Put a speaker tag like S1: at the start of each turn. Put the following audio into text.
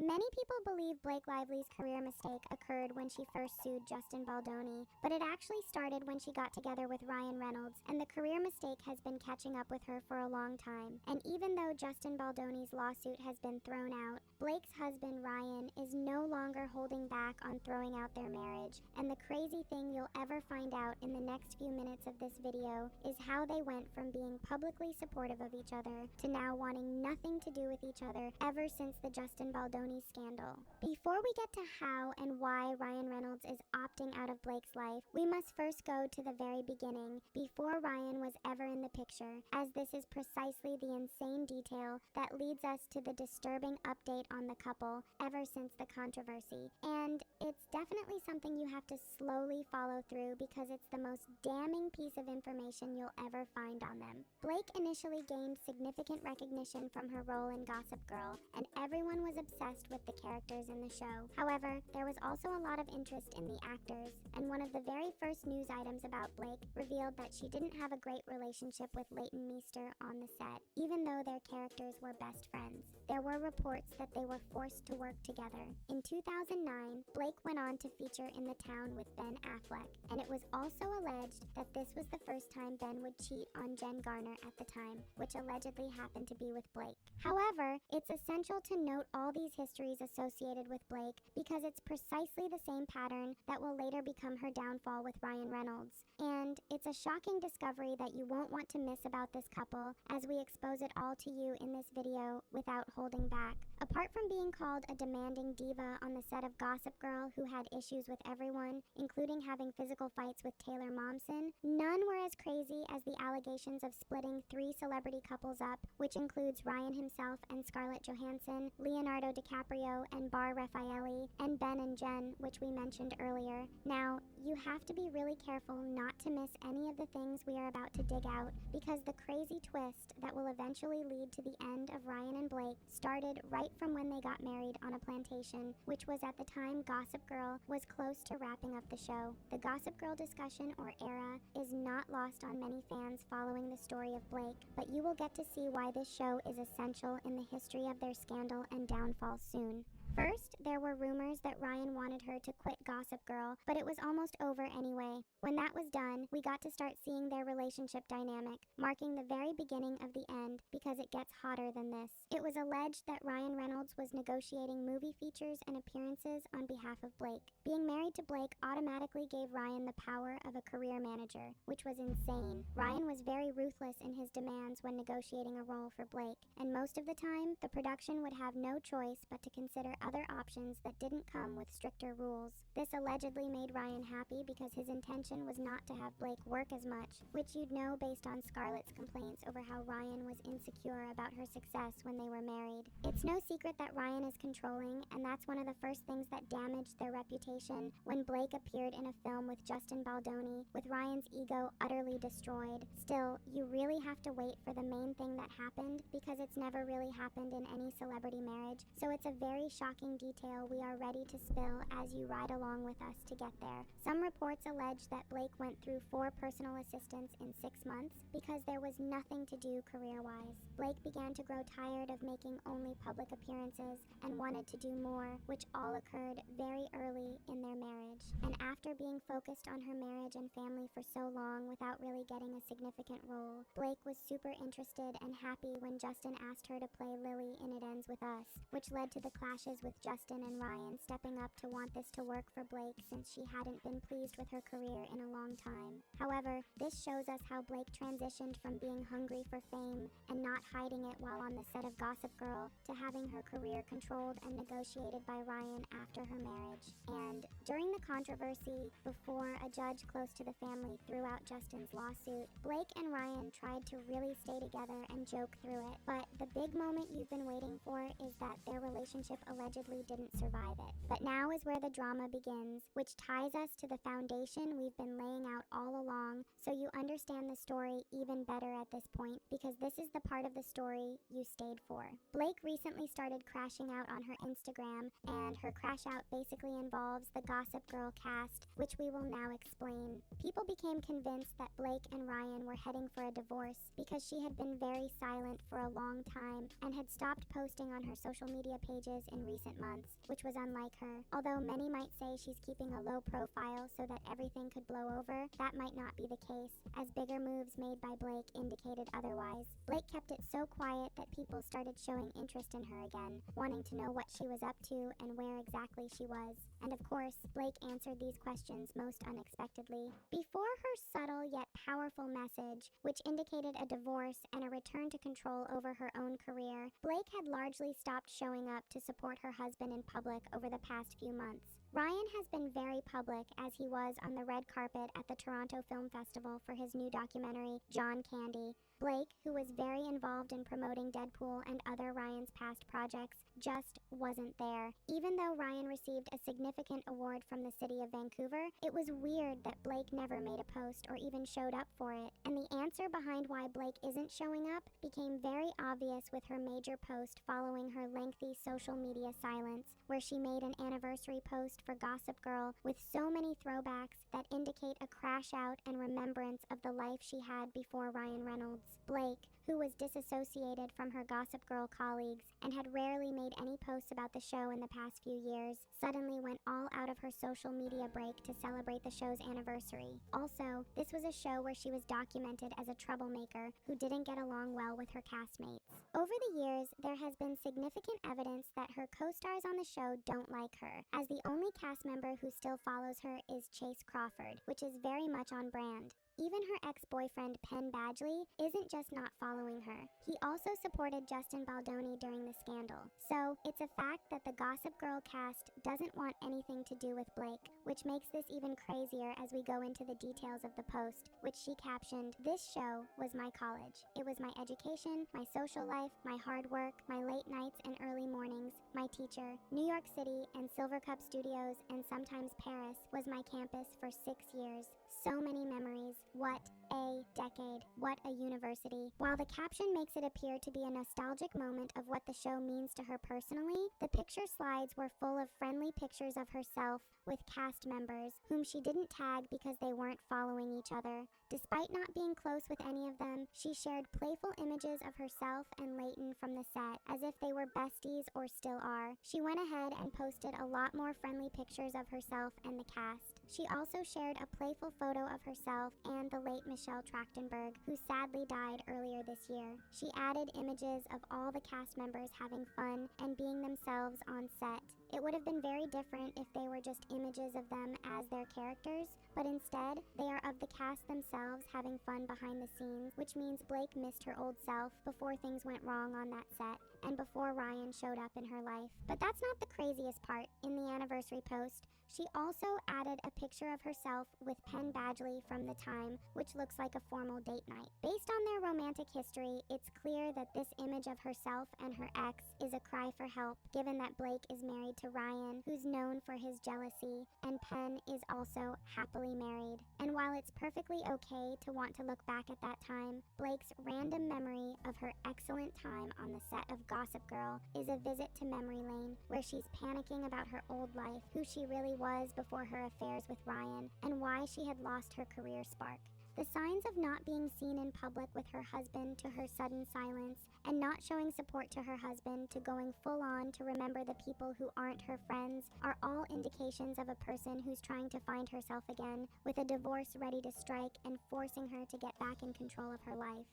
S1: Many people believe Blake Lively's career mistake occurred when she first sued Justin Baldoni, but it actually started when she got together with Ryan Reynolds, and the career mistake has been catching up with her for a long time. And even though Justin Baldoni's lawsuit has been thrown out, Blake's husband Ryan is no longer holding back on throwing out their marriage. And the crazy thing you'll ever find out in the next few minutes of this video is how they went from being publicly supportive of each other to now wanting nothing to do with each other ever since the Justin Baldoni scandal. Before we get to how and why Ryan Reynolds is opting out of Blake's life, we must first go to the very beginning, before Ryan was ever in the picture, as this is precisely the insane detail that leads us to the disturbing update on the couple ever since the controversy. And it's definitely something you have to slowly follow through because it's the most damning piece of information you'll ever find on them. Blake initially gained significant recognition from her role in Gossip Girl, and everyone was obsessed with the characters in the show. However, there was also a lot of interest in the actors, and one of the very first news items about Blake revealed that she didn't have a great relationship with Leighton Meester on the set, even though their characters were best friends. There were reports that they were forced to work together. In 2009, Blake went on to feature in The Town with Ben Affleck, and it was also alleged that this was the first time Ben would cheat on Jen Garner at the time, which allegedly happened to be with Blake. However, it's essential to note all these histories associated with Blake because it's precisely the same pattern that will later become her downfall with Ryan Reynolds. And it's a shocking discovery that you won't want to miss about this couple as we expose it all to you in this video without holding back. Apart from being called a demanding diva on the set of Gossip Girl who had issues with everyone, including having physical fights with Taylor Momsen, none were as crazy as the allegations of splitting 3 celebrity couples up, which includes Ryan himself and Scarlett Johansson, Leonardo DiCaprio and Bar Raffaelli, and Ben and Jen, which we mentioned earlier. Now, you have to be really careful not to miss any of the things we are about to dig out, because the crazy twist that will eventually lead to the end of Ryan and Blake started right from when they got married on a plantation, which was at the time Gossip Girl was close to wrapping up the show. The Gossip Girl discussion or era is not lost on many fans following the story of Blake, but you will get to see why this show is essential in the history of their scandal and downfall soon. First, there were rumors that Ryan wanted her to quit Gossip Girl, but it was almost over anyway. When that was done, we got to start seeing their relationship dynamic, marking the very beginning of the end because it gets hotter than this. It was alleged that Ryan Reynolds was negotiating movie features and appearances on behalf of Blake. Being married to Blake automatically gave Ryan the power of a career manager, which was insane. Ryan was very ruthless in his demands when negotiating a role for Blake, and most of the time, the production would have no choice but to consider other options that didn't come with stricter rules. This allegedly made Ryan happy because his intention was not to have Blake work as much, which you'd know based on Scarlett's complaints over how Ryan was insecure about her success when they were married. It's no secret that Ryan is controlling, and that's one of the first things that damaged their reputation when Blake appeared in a film with Justin Baldoni, with Ryan's ego utterly destroyed. Still, you really have to wait for the main thing that happened because it's never really happened in any celebrity marriage, so it's a very shocking detail we are ready to spill as you ride along with us to get there. Some reports allege that Blake went through 4 personal assistants in 6 months because there was nothing to do career-wise. Blake began to grow tired of making only public appearances and wanted to do more, which all occurred very early in their marriage. And after being focused on her marriage and family for so long without really getting a significant role, Blake was super interested and happy when Justin asked her to play Lily in It Ends With Us, which led to the clashes with Justin and Ryan stepping up to want this to work for Blake since she hadn't been pleased with her career in a long time. However, this shows us how Blake transitioned from being hungry for fame and not hiding it while on the set of Gossip Girl to having her career controlled and negotiated by Ryan after her marriage. And during the controversy, before a judge close to the family threw out Justin's lawsuit, Blake and Ryan tried to really stay together and joke through it. But the big moment you've been waiting for is that their relationship allegedly didn't survive it. But now is where the drama begins, which ties us to the foundation we've been laying out all along, so you understand the story even better at this point, because this is the part of the story you stayed for. Blake recently started crashing out on her Instagram, and her crash out basically involves the Gossip Girl cast, which we will now explain. People became convinced that Blake and Ryan were heading for a divorce because she had been very silent for a long time and had stopped posting on her social media pages in recent recent months, which was unlike her. Although many might say she's keeping a low profile so that everything could blow over, that might not be the case, as bigger moves made by Blake indicated otherwise. Blake kept it so quiet that people started showing interest in her again, wanting to know what she was up to and where exactly she was. And of course, Blake answered these questions most unexpectedly. Before her subtle yet powerful message, which indicated a divorce and a return to control over her own career, Blake had largely stopped showing up to support her husband in public over the past few months. Ryan has been very public, as he was on the red carpet at the Toronto Film Festival for his new documentary, John Candy. Blake, who was very involved in promoting Deadpool and other Ryan's past projects, just wasn't there. Even though Ryan received a significant award from the city of Vancouver, it was weird that Blake never made a post or even showed up for it. And the answer behind why Blake isn't showing up became very obvious with her major post following her lengthy social media silence, where she made an anniversary post for Gossip Girl with so many throwbacks that indicate a crash out and remembrance of the life she had before Ryan Reynolds. Blake, who was disassociated from her Gossip Girl colleagues and had rarely made any posts about the show in the past few years, suddenly went all out of her social media break to celebrate the show's anniversary. Also, this was a show where she was documented as a troublemaker who didn't get along well with her castmates. Over the years, there has been significant evidence that her co-stars on the show don't like her, as the only cast member who still follows her is Chase Crawford, which is very much on brand. Even her ex-boyfriend Penn Badgley isn't just not following her. He also supported Justin Baldoni during the scandal. So, it's a fact that the Gossip Girl cast doesn't want anything to do with Blake, which makes this even crazier as we go into the details of the post, which she captioned, "This show was my college. It was my education, my social life, my hard work, my late nights and early mornings, my teacher. New York City and Silvercup Studios and sometimes Paris was my campus for 6 years. So many memories. What a decade. What a university." While the caption makes it appear to be a nostalgic moment of what the show means to her personally, the picture slides were full of friendly pictures of herself with cast members, whom she didn't tag because they weren't following each other. Despite not being close with any of them, she shared playful images of herself and Leighton from the set, as if they were besties or still are. She went ahead and posted a lot more friendly pictures of herself and the cast. She also shared a playful photo of herself and the late Michelle Trachtenberg, who sadly died earlier this year. She added images of all the cast members having fun and being themselves on set. It would have been very different if they were just images of them as their characters, but instead, they are of the cast themselves having fun behind the scenes, which means Blake missed her old self before things went wrong on that set and before Ryan showed up in her life. But that's not the craziest part. In the anniversary post, she also added a picture of herself with Penn Badgley from the time, which looks like a formal date night. Based on their romantic history, it's clear that this image of herself and her ex is a cry for help, given that Blake is married to Ryan, who's known for his jealousy, and Penn is also happily married. And while it's perfectly okay to want to look back at that time, Blake's random memory of her excellent time on the set of Gossip Girl is a visit to memory lane, where she's panicking about her old life, who she really was before her affairs with Ryan, and why she had lost her career spark. The signs of not being seen in public with her husband to her sudden silence, and not showing support to her husband to going full on to remember the people who aren't her friends, are all indications of a person who's trying to find herself again, with a divorce ready to strike and forcing her to get back in control of her life.